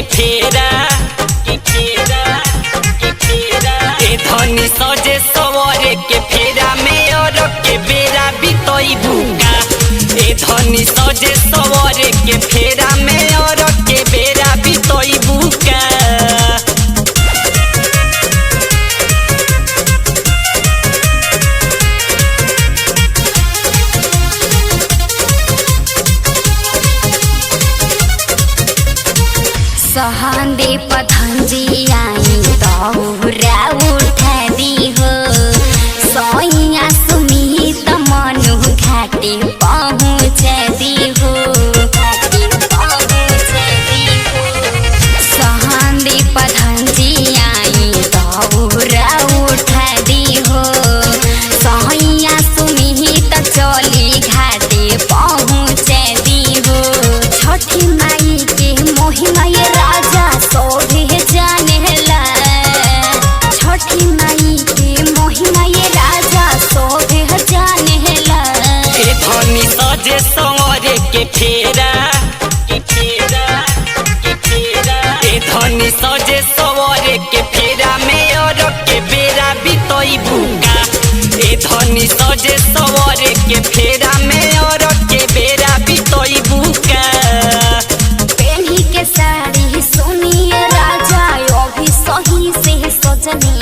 के फेरा ए धनी सजे सवरे के फेरा में और के बेरा बितई भूका ए धनी सजे सवरे के फेरा में और के बेरा बितई भूका। सहंदे पथंजी आई दौरा उठा दी हो सोइया सुमित मनु घाटे पहुँच दी हो सहंदे पथंजी आई दौरा उठा दी हो सोइया सुमित चली घाटे पहुँच दी हो। छठी माई के मोहिमा राजा सोभे जानेला छठी माई के मोहिमा राजा सोभे जानेला ए धनी सजे सवरे के फेरा ए धनी सजे सवरे के फेरा में और के बेरा बितई भूका ए धनी सजे सवरे के फेरा में और के बेरा बितई भूका। पेन्ही के साड़ी सुनिए राजा यो भी सही से सजनी